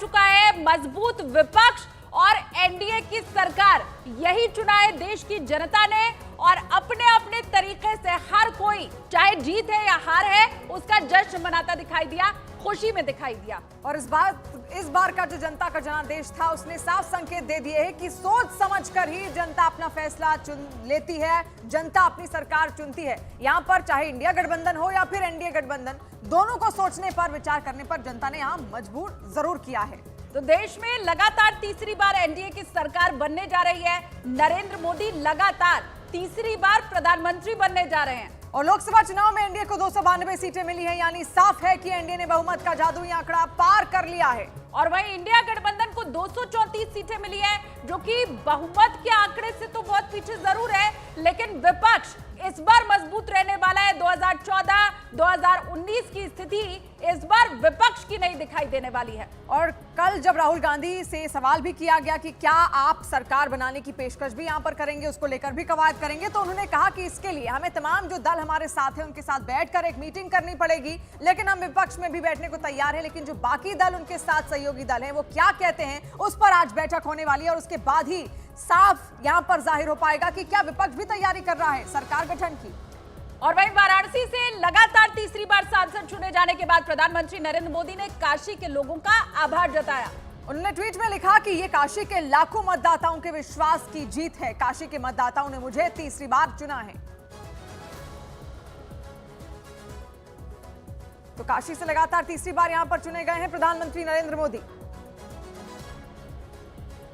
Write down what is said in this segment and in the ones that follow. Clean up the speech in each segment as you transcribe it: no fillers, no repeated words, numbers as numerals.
चुका है मजबूत विपक्ष और एनडीए की सरकार। यही चुना है देश की जनता ने और अपने अपने तरीके से हर कोई, चाहे जीत है या हार है, उसका जश्न मनाता दिखाई दिया, खुशी में दिखाई दिया। और इस बार का जो जनता का जनादेश था, उसने साफ संकेत दे दिए हैं कि सोच समझकर ही जनता अपना फैसला चुन लेती है, जनता अपनी सरकार चुनती है। यहाँ पर चाहे इंडिया गठबंधन हो या फिर एनडीए गठबंधन, दोनों को सोचने पर, विचार करने पर जनता ने यहाँ मजबूर जरूर किया है। तो देश में लगातार तीसरी बार एनडीए की सरकार बनने जा रही है। नरेंद्र मोदी लगातार तीसरी बार प्रधानमंत्री बनने जा रहे हैं। और लोकसभा चुनाव में एनडीए को 292 सीटें मिली हैं, यानी साफ है कि एनडीए ने बहुमत का जादुई आंकड़ा पार कर लिया है। और वहीं इंडिया गठबंधन को 234 सीटें मिली है, जो कि बहुमत के आंकड़े से तो बहुत पीछे जरूर है, लेकिन विपक्ष इस बार मजबूत रहने वाला है। 2014-2019 की स्थिति इस बार विपक्ष की नहीं दिखाई देने वाली है। और कल जब राहुल गांधी से सवाल भी किया गया कि क्या आप सरकार बनाने की पेशकश भी यहां पर करेंगे, उसको लेकर भी कवायद करेंगे, तो उन्होंने कहा कि इसके लिए हमें तमाम जो दल हमारे साथ हैं उनके साथ बैठकर एक मीटिंग करनी पड़ेगी, लेकिन हम विपक्ष में भी बैठने को तैयार है। लेकिन जो बाकी दल, उनके साथ सहयोगी दल हैं, वो क्या कहते हैं, उस पर आज बैठक होने वाली है और उसके बाद ही साफ यहां पर जाहिर हो पाएगा कि क्या विपक्ष भी तैयारी कर रहा है सरकार गठन की। और वहीं वाराणसी से लगातार तीसरी बार सांसद चुने जाने के बाद प्रधानमंत्री नरेंद्र मोदी ने काशी के लोगों का आभार जताया। उन्होंने ट्वीट में लिखा कि ये काशी के लाखों मतदाताओं के विश्वास की जीत है। काशी के मतदाताओं ने मुझे तीसरी बार चुना है। तो काशी से लगातार तीसरी बार यहां पर चुने गए हैं प्रधानमंत्री नरेंद्र मोदी।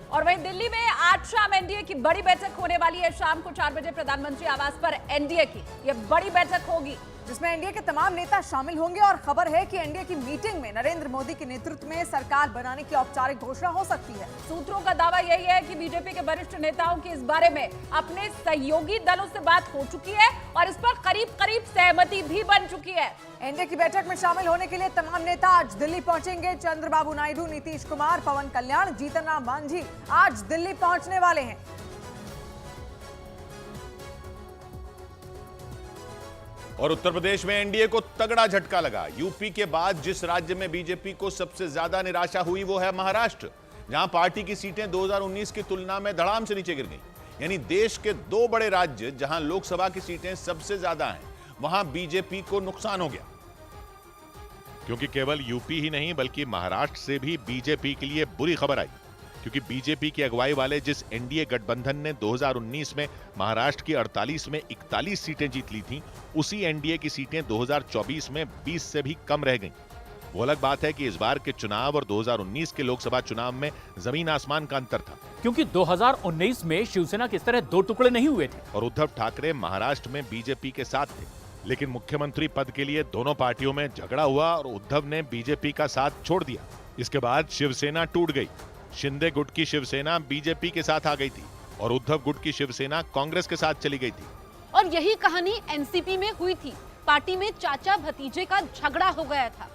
और वहीं दिल्ली में आज शाम एनडीए की बड़ी बैठक होने वाली है। शाम को 4 बजे प्रधानमंत्री आवास पर एनडीए की यह बड़ी बैठक होगी, जिसमें एनडीए के तमाम नेता शामिल होंगे। और खबर है कि एनडीए की मीटिंग में नरेंद्र मोदी के नेतृत्व में सरकार बनाने की औपचारिक घोषणा हो सकती है। सूत्रों का दावा यही है कि बीजेपी के वरिष्ठ नेताओं की इस बारे में अपने सहयोगी दलों से बात हो चुकी है और इस पर करीब सहमति भी बन चुकी है। एनडीए की बैठक में शामिल होने के लिए तमाम नेता आज दिल्ली पहुंचेंगे। चंद्रबाबू नायडू, नीतीश कुमार, पवन कल्याण, जीतन राम मांझी आज दिल्ली पहुंचने वाले हैं। और उत्तर प्रदेश में एनडीए को तगड़ा झटका लगा। यूपी के बाद जिस राज्य में बीजेपी को सबसे ज्यादा निराशा हुई वो है महाराष्ट्र, जहां पार्टी की सीटें 2019 की तुलना में धड़ाम से नीचे गिर गईं। यानी देश के दो बड़े राज्य जहां लोकसभा की सीटें सबसे ज्यादा हैं, वहां बीजेपी को नुकसान हो गया। क्योंकि केवल यूपी ही नहीं बल्कि महाराष्ट्र से भी बीजेपी के लिए बुरी खबर आई, क्योंकि बीजेपी की अगुवाई वाले जिस एनडीए गठबंधन ने 2019 में महाराष्ट्र की 48 में 41 सीटें जीत ली थीं, उसी एनडीए की सीटें 2024 में 20 से भी कम रह गईं। वो अलग बात है कि इस बार के चुनाव और 2019 के लोकसभा चुनाव में जमीन आसमान का अंतर था, क्योंकि 2019 में शिवसेना की तरह दो टुकड़े नहीं हुए थे और उद्धव ठाकरे महाराष्ट्र में बीजेपी के साथ थे। लेकिन मुख्यमंत्री पद के लिए दोनों पार्टियों में झगड़ा हुआ और उद्धव ने बीजेपी का साथ छोड़ दिया। इसके बाद शिवसेना टूट गई। शिंदे गुट की शिवसेना बीजेपी के साथ आ गई थी और उद्धव गुट की शिवसेना कांग्रेस के साथ चली गई थी। और यही कहानी एनसीपी में हुई थी। पार्टी में चाचा भतीजे का झगड़ा हो गया था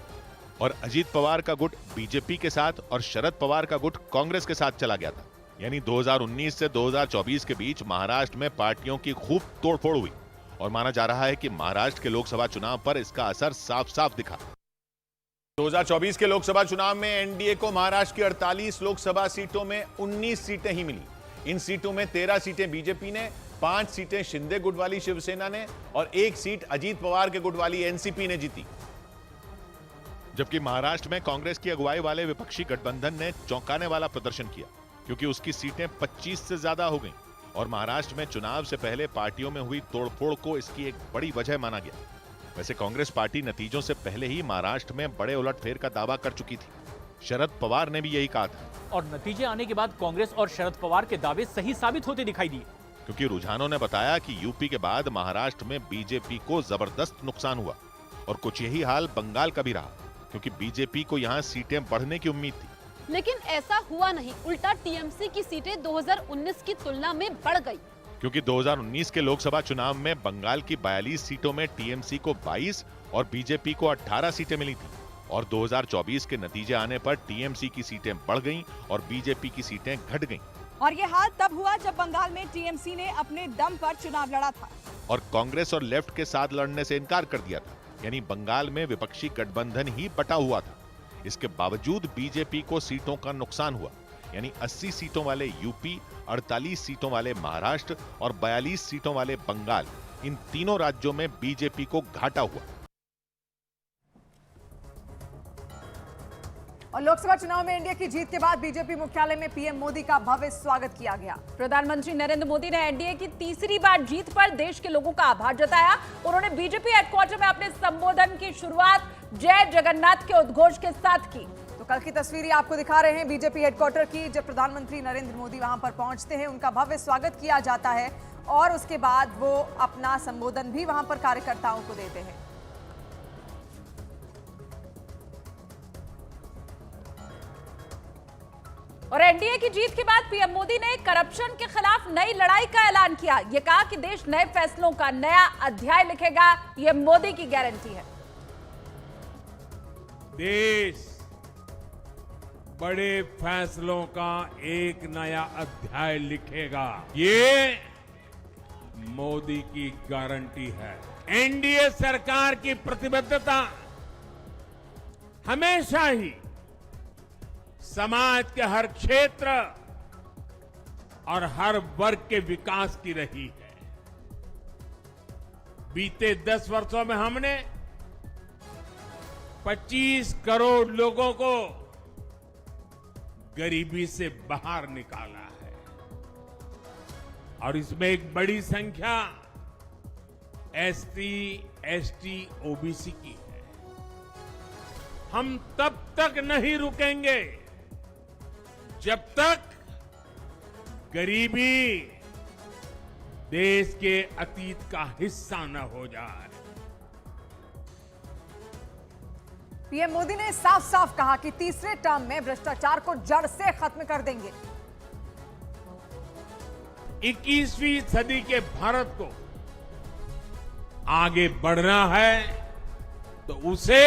और अजीत पवार का गुट बीजेपी के साथ और शरद पवार का गुट कांग्रेस के साथ चला गया था। यानी 2019 से 2024 के बीच महाराष्ट्र में पार्टियों की खूब तोड़फोड़ हुई और माना जा रहा है कि महाराष्ट्र के लोकसभा चुनाव पर इसका असर साफ साफ दिखा। 2024 के लोकसभा चुनाव में एनडीए को महाराष्ट्र की 48 लोकसभा सीटों में 19 सीटें ही मिली। इन सीटों में 13 सीटें बीजेपी ने, 5 सीटें शिंदे गुट वाली शिवसेना ने और 1 सीट अजीत पवार के गुट वाली एनसीपी ने जीती। जबकि महाराष्ट्र में कांग्रेस की अगुवाई वाले विपक्षी गठबंधन ने चौंकाने वाला प्रदर्शन किया, क्योंकि उसकी सीटें 25 से ज्यादा हो गईं और महाराष्ट्र में चुनाव से पहले पार्टियों में हुई तोड़फोड़ को इसकी एक बड़ी वजह माना गया। वैसे कांग्रेस पार्टी नतीजों से पहले ही महाराष्ट्र में बड़े उलटफेर का दावा कर चुकी थी। शरद पवार ने भी यही कहा था और नतीजे आने के बाद कांग्रेस और शरद पवार के दावे सही साबित होते दिखाई दिए, क्योंकि रुझानों ने बताया कि यूपी के बाद महाराष्ट्र में बीजेपी को जबरदस्त नुकसान हुआ और कुछ यही हाल बंगाल का भी रहा, क्योंकि बीजेपी को यहाँ सीटें बढ़ने की उम्मीद थी। लेकिन ऐसा हुआ नहीं, उल्टा टीएमसी की सीटें 2019 की तुलना में बढ़ गई। क्योंकि 2019 के लोकसभा चुनाव में बंगाल की 42 सीटों में टीएमसी को 22 और बीजेपी को 18 सीटें मिली थी और 2024 के नतीजे आने पर टीएमसी की सीटें बढ़ गईं और बीजेपी की सीटें घट गईं। और ये हाल तब हुआ जब बंगाल में टीएमसी ने अपने दम पर चुनाव लड़ा था और कांग्रेस और लेफ्ट के साथ लड़ने से इनकार कर दिया था। यानी बंगाल में विपक्षी गठबंधन ही बटा हुआ था। इसके बावजूद बीजेपी को सीटों का नुकसान हुआ, यानी 80 सीटों वाले यूपी, 48 सीटों वाले महाराष्ट्र और 42 सीटों वाले बंगाल, इन तीनों राज्यों में बीजेपी को घाटा हुआ। और लोकसभा चुनाव में एनडीए की जीत के बाद बीजेपी मुख्यालय में पीएम मोदी का भव्य स्वागत किया गया। प्रधानमंत्री नरेंद्र मोदी ने एनडीए की तीसरी बार जीत पर देश के लोगों का आभार जताया। उन्होंने बीजेपी हेडक्वार्टर में अपने संबोधन की शुरुआत जय जगन्नाथ के उद्घोष के साथ की। तो कल की तस्वीरें आपको दिखा रहे हैं बीजेपी हेडक्वार्टर की, जब प्रधानमंत्री नरेंद्र मोदी वहां पर पहुंचते हैं, उनका भव्य स्वागत किया जाता है और उसके बाद वो अपना संबोधन भी वहां पर कार्यकर्ताओं को देते हैं। और एनडीए की जीत के बाद पीएम मोदी ने करप्शन के खिलाफ नई लड़ाई का ऐलान किया। ये कहा कि देश नए फैसलों का नया अध्याय लिखेगा, ये मोदी की गारंटी है। देश बड़े फैसलों का एक नया अध्याय लिखेगा, ये मोदी की गारंटी है। एनडीए सरकार की प्रतिबद्धता हमेशा ही समाज के हर क्षेत्र और हर वर्ग के विकास की रही है। बीते 10 वर्षों में हमने 25 करोड़ लोगों को गरीबी से बाहर निकाला है और इसमें एक बड़ी संख्या एसटी, एसटी, ओबीसी की है। हम तब तक नहीं रुकेंगे जब तक गरीबी देश के अतीत का हिस्सा न हो जाए। पीएम मोदी ने साफ साफ कहा कि तीसरे टर्म में भ्रष्टाचार को जड़ से खत्म कर देंगे। 21वीं सदी के भारत को आगे बढ़ना है तो उसे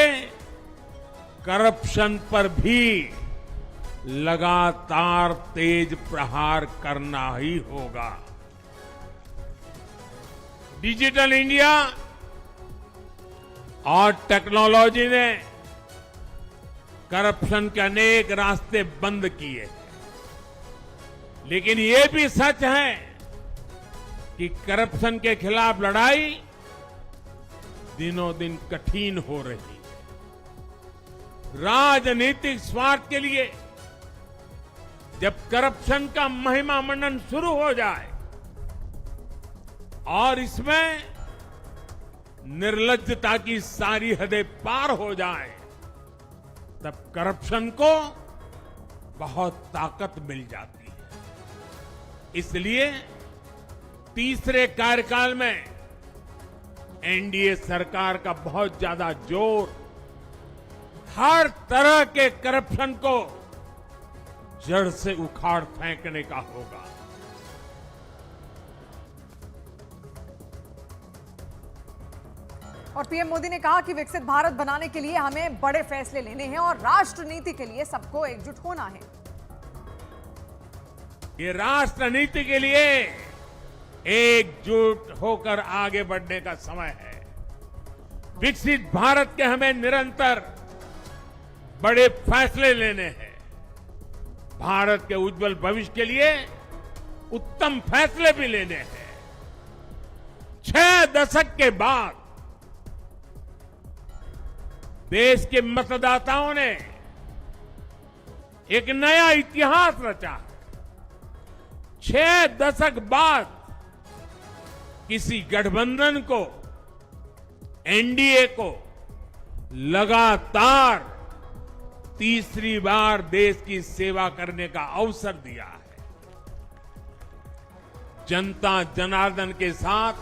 करप्शन पर भी लगातार तेज प्रहार करना ही होगा। डिजिटल इंडिया और टेक्नोलॉजी ने करप्शन के अनेक रास्ते बंद किए, लेकिन ये भी सच है कि करप्शन के खिलाफ लड़ाई दिनों दिन कठिन हो रही है। राजनीतिक स्वार्थ के लिए जब करप्शन का महिमा मंडन शुरू हो जाए और इसमें निर्लज्जता की सारी हदें पार हो जाए, तब करप्शन को बहुत ताकत मिल जाती है। इसलिए तीसरे कार्यकाल में एनडीए सरकार का बहुत ज्यादा जोर हर तरह के करप्शन को जड़ से उखाड़ फेंकने का होगा। और पीएम मोदी ने कहा कि विकसित भारत बनाने के लिए हमें बड़े फैसले लेने हैं और राष्ट्र नीति के लिए सबको एकजुट होना है। ये राष्ट्र नीति के लिए एकजुट होकर आगे बढ़ने का समय है। विकसित भारत के हमें निरंतर बड़े फैसले लेने हैं। भारत के उज्जवल भविष्य के लिए उत्तम फैसले भी लेने हैं। 6 दशक के बाद देश के मतदाताओं ने एक नया इतिहास रचा। 6 दशक बाद किसी गठबंधन को, एनडीए को लगातार तीसरी बार देश की सेवा करने का अवसर दिया है। जनता जनार्दन के साथ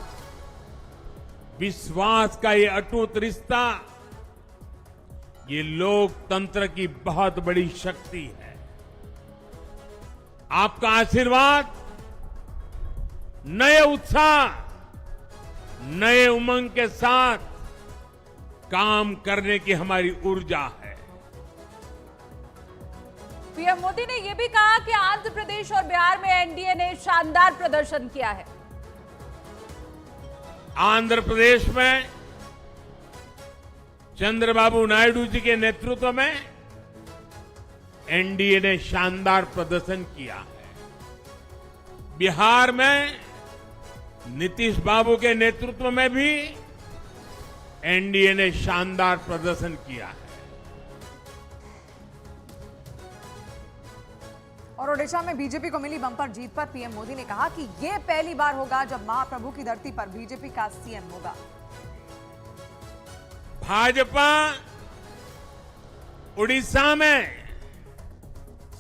विश्वास का ये अटूट रिश्ता, ये लोकतंत्र की बहुत बड़ी शक्ति है। आपका आशीर्वाद नए उत्साह, नए उमंग के साथ काम करने की हमारी ऊर्जा है। पीएम मोदी ने यह भी कहा कि आंध्र प्रदेश और बिहार में एनडीए ने शानदार प्रदर्शन किया है। आंध्र प्रदेश में चंद्रबाबू नायडू जी के नेतृत्व में एनडीए ने शानदार प्रदर्शन किया है। बिहार में नीतीश बाबू के नेतृत्व में भी एनडीए ने शानदार प्रदर्शन किया है। और ओडिशा में बीजेपी को मिली बम्पर जीत पर पीएम मोदी ने कहा कि यह पहली बार होगा जब महाप्रभु की धरती पर बीजेपी का सीएम होगा। भाजपा उड़ीसा में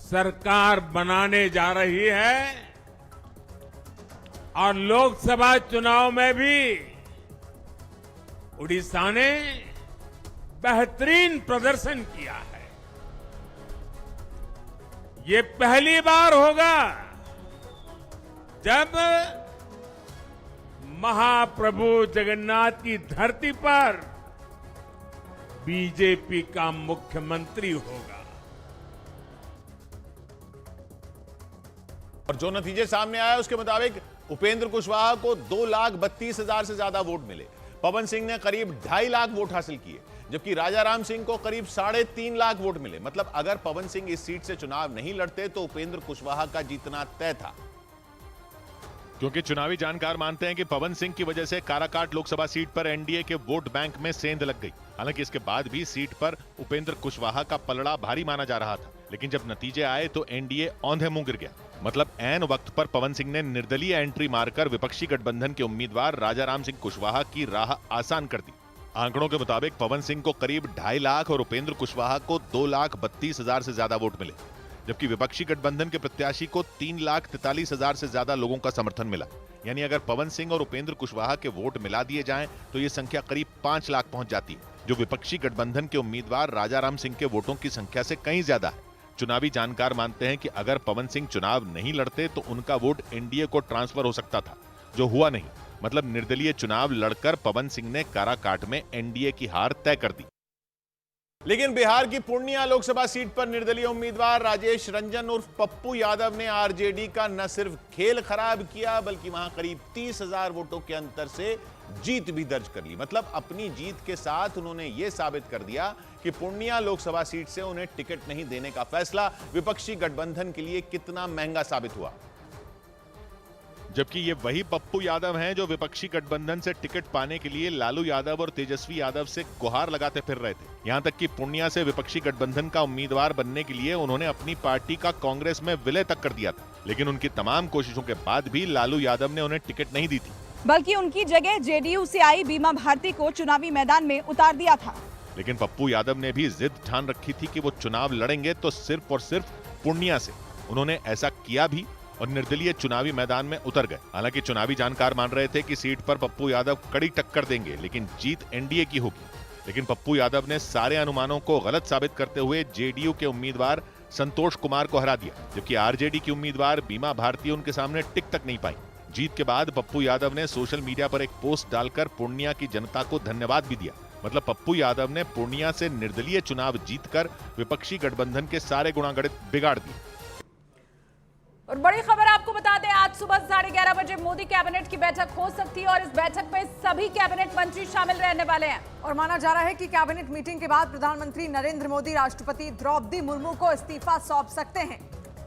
सरकार बनाने जा रही है और लोकसभा चुनाव में भी उड़ीसा ने बेहतरीन प्रदर्शन किया है। ये पहली बार होगा जब महाप्रभु जगन्नाथ की धरती पर बीजेपी का मुख्यमंत्री होगा। और जो नतीजे सामने आया उसके मुताबिक उपेंद्र कुशवाहा को 2,32,000 से ज्यादा वोट मिले। पवन सिंह ने करीब 2.5 लाख वोट हासिल किए, जबकि राजा राम सिंह को करीब 3.5 लाख वोट मिले। मतलब अगर पवन सिंह इस सीट से चुनाव नहीं लड़ते तो उपेंद्र कुशवाहा का जीतना तय था। क्योंकि चुनावी जानकार मानते हैं कि पवन सिंह की वजह से काराकाट लोकसभा सीट पर एनडीए के वोट बैंक में सेंध लग गई। हालांकि इसके बाद भी सीट पर उपेंद्र कुशवाहा का पलड़ा भारी माना जा रहा था, लेकिन जब नतीजे आए तो एनडीए औंधे मुंह गिर गया। मतलब ऐन वक्त पर पवन सिंह ने निर्दलीय एंट्री मारकर विपक्षी गठबंधन के उम्मीदवार राजा राम सिंह कुशवाहा की राह आसान कर दी। आंकड़ों के मुताबिक पवन सिंह को करीब 2.5 लाख और उपेंद्र कुशवाहा को 2,32,000 से ज्यादा वोट मिले, जबकि विपक्षी गठबंधन के प्रत्याशी को 3,43,000 से ज्यादा लोगों का समर्थन मिला। यानी अगर पवन सिंह और उपेंद्र कुशवाहा के वोट मिला दिए जाएं तो ये संख्या करीब 5 लाख पहुंच जाती है, जो विपक्षी गठबंधन के उम्मीदवार राजा राम सिंह के वोटों की संख्या से कहीं ज्यादा है। चुनावी जानकार मानते हैं कि अगर पवन सिंह चुनाव नहीं लड़ते तो उनका वोट एनडीए को ट्रांसफर हो सकता था, जो हुआ नहीं। मतलब निर्दलीय चुनाव लड़कर पवन सिंह ने काराकाट में एनडीए की हार तय कर दी। लेकिन बिहार की पूर्णिया लोकसभा सीट पर निर्दलीय उम्मीदवार राजेश रंजन उर्फ पप्पू यादव ने आरजेडी का न सिर्फ खेल खराब किया बल्कि वहां करीब 30,000 वोटों के अंतर से जीत भी दर्ज कर ली। मतलब अपनी जीत के साथ उन्होंने यह साबित कर दिया कि पूर्णिया लोकसभा सीट से उन्हें टिकट नहीं देने का फैसला विपक्षी गठबंधन के लिए कितना महंगा साबित हुआ। जबकि ये वही पप्पू यादव हैं जो विपक्षी गठबंधन से टिकट पाने के लिए लालू यादव और तेजस्वी यादव से गुहार लगाते फिर रहे थे। यहां तक कि पूर्णिया से विपक्षी गठबंधन का उम्मीदवार बनने के लिए उन्होंने अपनी पार्टी का कांग्रेस में विलय तक कर दिया था, लेकिन उनकी तमाम कोशिशों के बाद भी लालू यादव ने उन्हें टिकट नहीं दी थी, बल्कि उनकी जगह जेडीयू से आई बीमा भारती को चुनावी मैदान में उतार दिया था। लेकिन पप्पू यादव ने भी जिद ठान रखी थी कि वो चुनाव लड़ेंगे तो सिर्फ और सिर्फ पूर्णिया से। उन्होंने ऐसा किया भी और निर्दलीय चुनावी मैदान में उतर गए। हालांकि चुनावी जानकार मान रहे थे कि सीट पर पप्पू यादव कड़ी टक्कर देंगे, लेकिन जीत एनडीए की होगी। लेकिन पप्पू यादव ने सारे अनुमानों को गलत साबित करते हुए जेडीयू के उम्मीदवार संतोष कुमार को हरा दिया, जबकि आरजेडी की उम्मीदवार बीमा भारती उनके सामने टिक तक नहीं पाई। जीत के बाद पप्पू यादव ने सोशल मीडिया पर एक पोस्ट डालकर पूर्णिया की जनता को धन्यवाद भी दिया। मतलब पप्पू यादव ने पूर्णिया से निर्दलीय चुनाव जीतकर विपक्षी गठबंधन के सारे गुणागणित बिगाड़ दिए। और बड़ी खबर आपको बता दें, आज सुबह 11:30 बजे मोदी कैबिनेट की बैठक हो सकती है और इस बैठक में सभी कैबिनेट मंत्री शामिल रहने वाले हैं। और माना जा रहा है कि कैबिनेट मीटिंग के बाद प्रधानमंत्री नरेंद्र मोदी राष्ट्रपति द्रौपदी मुर्मू को इस्तीफा सौंप सकते हैं।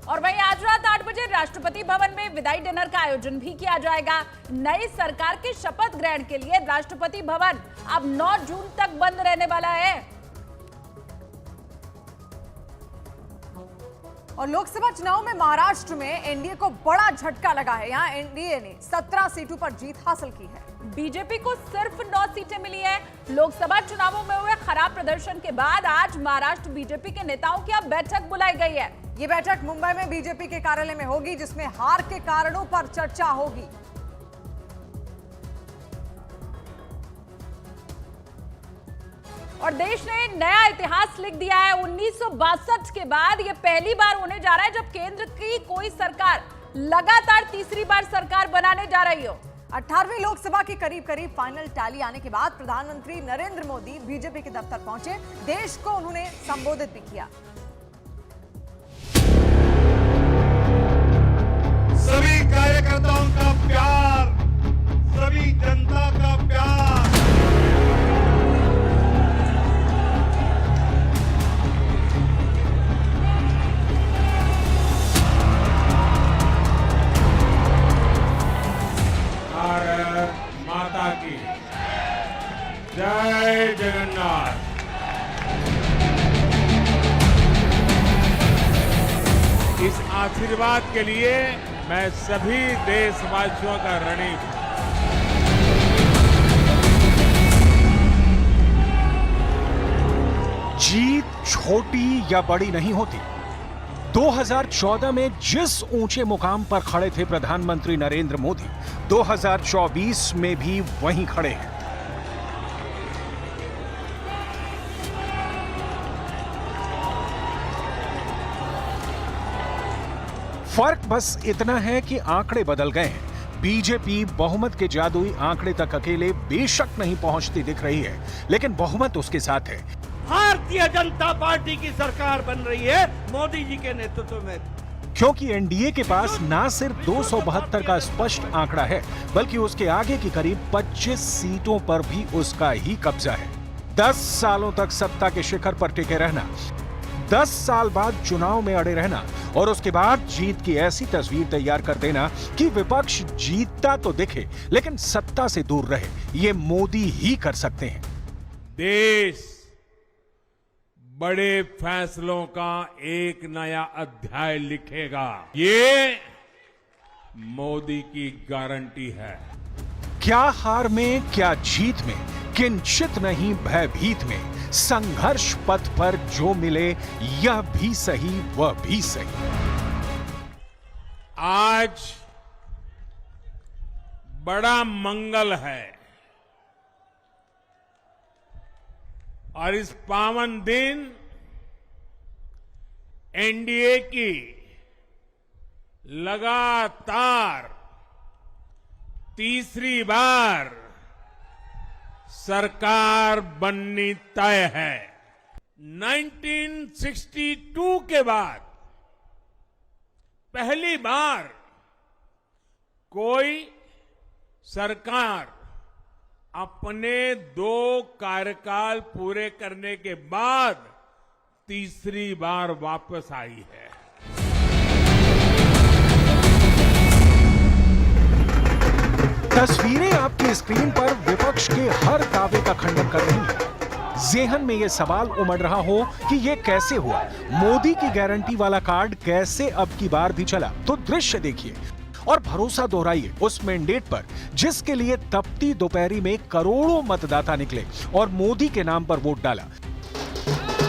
और वहीं आज रात 8 बजे राष्ट्रपति भवन में विदाई डिनर का आयोजन भी किया जाएगा। नई सरकार के शपथ ग्रहण के लिए राष्ट्रपति भवन अब 9 जून तक बंद रहने वाला है। और लोकसभा चुनाव में महाराष्ट्र में एनडीए को बड़ा झटका लगा है। यहाँ एनडीए ने 17 सीटों पर जीत हासिल की है। बीजेपी को सिर्फ 9 सीटें मिली है। लोकसभा चुनावों में हुए खराब प्रदर्शन के बाद आज महाराष्ट्र बीजेपी के नेताओं की अब बैठक बुलाई गई है। ये बैठक मुंबई में बीजेपी के कार्यालय में होगी, जिसमें हार के कारणों पर चर्चा होगी। और देश ने नया इतिहास लिख दिया है। 1962 के बाद ये पहली बार होने जा रहा है जब केंद्र की कोई सरकार लगातार तीसरी बार सरकार बनाने जा रही हो। 18वीं लोकसभा की करीब फाइनल टैली आने के बाद प्रधानमंत्री नरेंद्र मोदी बीजेपी के दफ्तर पहुंचे। देश को उन्होंने संबोधित भी किया। सभी कार्यकर्ताओं का प्यार, सभी जनता का प्यार, इस आशीर्वाद के लिए मैं सभी देशवासियों का ऋणी हूं। जीत छोटी या बड़ी नहीं होती। 2014 में जिस ऊंचे मुकाम पर खड़े थे प्रधानमंत्री नरेंद्र मोदी, 2024 में भी वहीं खड़े हैं। फर्क बस इतना है कि आंकड़े बदल गए हैं। बीजेपी बहुमत के जादुई आंकड़े तक अकेले बेशक नहीं पहुंचती दिख रही है, लेकिन बहुमत उसके साथ है। भारतीय जनता पार्टी की सरकार बन रही है मोदी जी के नेतृत्व में, क्योंकि एनडीए के पास ना सिर्फ 272 का स्पष्ट आंकड़ा है, बल्कि उसके आगे की करीब 25 सीटों पर भी उसका ही कब्जा है। 10 सालों तक सत्ता के शिखर पर टिके रहना, 10 साल बाद चुनाव में अड़े रहना और उसके बाद जीत की ऐसी तस्वीर तैयार कर देना कि विपक्ष जीतता तो दिखे लेकिन सत्ता से दूर रहे, ये मोदी ही कर सकते हैं। देश बड़े फैसलों का एक नया अध्याय लिखेगा, ये मोदी की गारंटी है। क्या हार में, क्या जीत में, किंचित नहीं भयभीत में, संघर्ष पथ पर जो मिले यह भी सही वह भी सही। आज बड़ा मंगल है और इस पावन दिन एनडीए की लगातार तीसरी बार सरकार बननी तय है। 1962 के बाद पहली बार कोई सरकार अपने 2 कार्यकाल पूरे करने के बाद तीसरी बार वापस आई है। तस्वीरें आपकी स्क्रीन पर विपक्ष के हर दावे का खंडन कर रही हैं। जेहन में यह सवाल उमड़ रहा हो कि यह कैसे हुआ, मोदी की गारंटी वाला कार्ड कैसे अब की बार भी चला, तो दृश्य देखिए और भरोसा दोहराइए उस मैंडेट पर जिसके लिए तपती दोपहरी में करोड़ों मतदाता निकले और मोदी के नाम पर वोट डाला।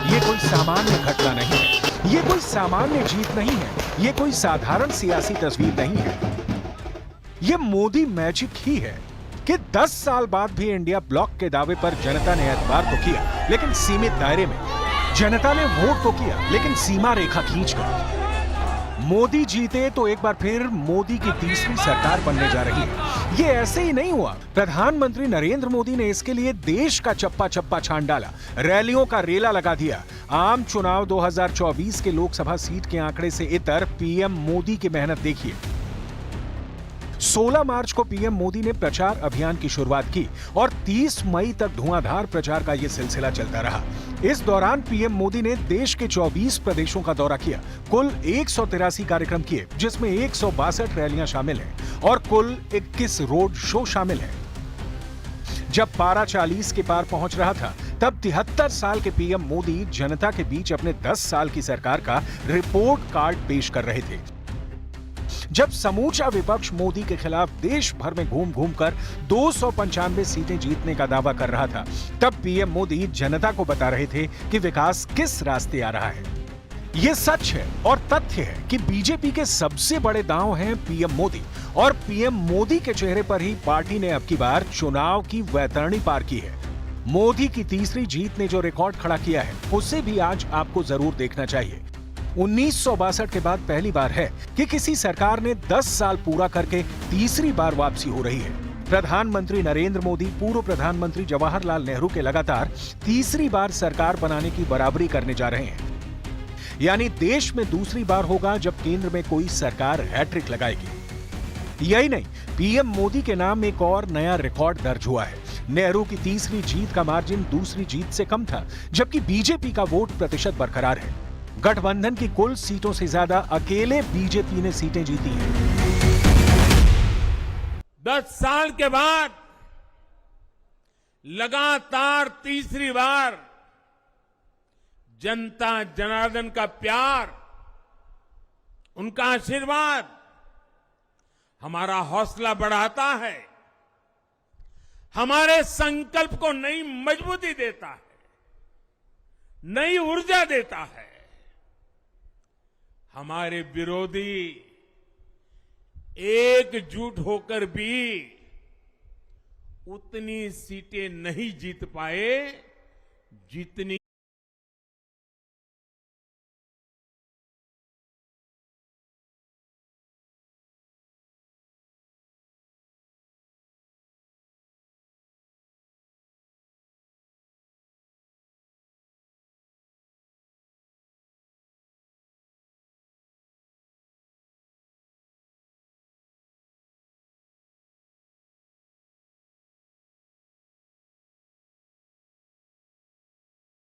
ये कोई सामान्य घटना नहीं है, ये कोई सामान्य जीत नहीं है, ये कोई साधारण सियासी तस्वीर नहीं है। ये मोदी मैजिक ही है कि 10 साल बाद भी इंडिया ब्लॉक के दावे पर जनता ने एतबार तो किया, लेकिन सीमित दायरे में। जनता ने वोट तो किया, लेकिन सीमा रेखा खींचकर। मोदी जीते तो एक बार फिर मोदी की तीसरी सरकार बनने जा रही है। ये ऐसे ही नहीं हुआ। प्रधानमंत्री नरेंद्र मोदी ने इसके लिए देश का चप्पा चप्पा छान डाला, रैलियों का रेला लगा दिया। आम चुनाव 2024 के लोकसभा सीट के आंकड़े से इतर पीएम मोदी की मेहनत देखिए। 16 मार्च को पीएम मोदी ने प्रचार अभियान की शुरुआत की और 30 मई तक धुआंधार प्रचार का यह सिलसिला चलता रहा। इस दौरान पीएम मोदी ने देश के 24 प्रदेशों का दौरा किया, कुल 183 कार्यक्रम किए, जिसमें 162 रैलियां शामिल हैं और कुल 21 रोड शो शामिल हैं। जब पारा 40 के पार पहुंच रहा था, तब 73 साल के पीएम मोदी जनता के बीच अपने 10 साल की सरकार का रिपोर्ट कार्ड पेश कर रहे थे। जब समूचा विपक्ष मोदी के खिलाफ देश भर में घूम घूम कर 295 सीटें जीतने का दावा कर रहा था, तब पीएम मोदी जनता को बता रहे थे कि विकास किस रास्ते आ रहा है। यह सच है और तथ्य है कि बीजेपी के सबसे बड़े दांव हैं पीएम मोदी, और पीएम मोदी के चेहरे पर ही पार्टी ने अब की बार चुनाव की वैतरणी पार की है। मोदी की तीसरी जीत ने जो रिकॉर्ड खड़ा किया है, उसे भी आज आपको जरूर देखना चाहिए। 1962 के बाद पहली बार है कि किसी सरकार ने 10 साल पूरा करके तीसरी बार वापसी हो रही है। प्रधानमंत्री नरेंद्र मोदी पूर्व प्रधानमंत्री जवाहरलाल नेहरू के लगातार तीसरी बार सरकार बनाने की बराबरी करने जा रहे हैं। यानी देश में दूसरी बार होगा जब केंद्र में कोई सरकार हैट्रिक लगाएगी। यही नहीं, पीएम मोदी के नाम एक और नया रिकॉर्ड दर्ज हुआ है। नेहरू की तीसरी जीत का मार्जिन दूसरी जीत से कम था, जबकि बीजेपी का वोट प्रतिशत बरकरार है। गठबंधन की कुल सीटों से ज्यादा अकेले बीजेपी ने सीटें जीती हैं। 10 साल के बाद लगातार तीसरी बार जनता जनार्दन का प्यार उनका आशीर्वाद हमारा हौसला बढ़ाता है, हमारे संकल्प को नई मजबूती देता है, नई ऊर्जा देता है। हमारे विरोधी एकजुट होकर भी उतनी सीटें नहीं जीत पाए जितनी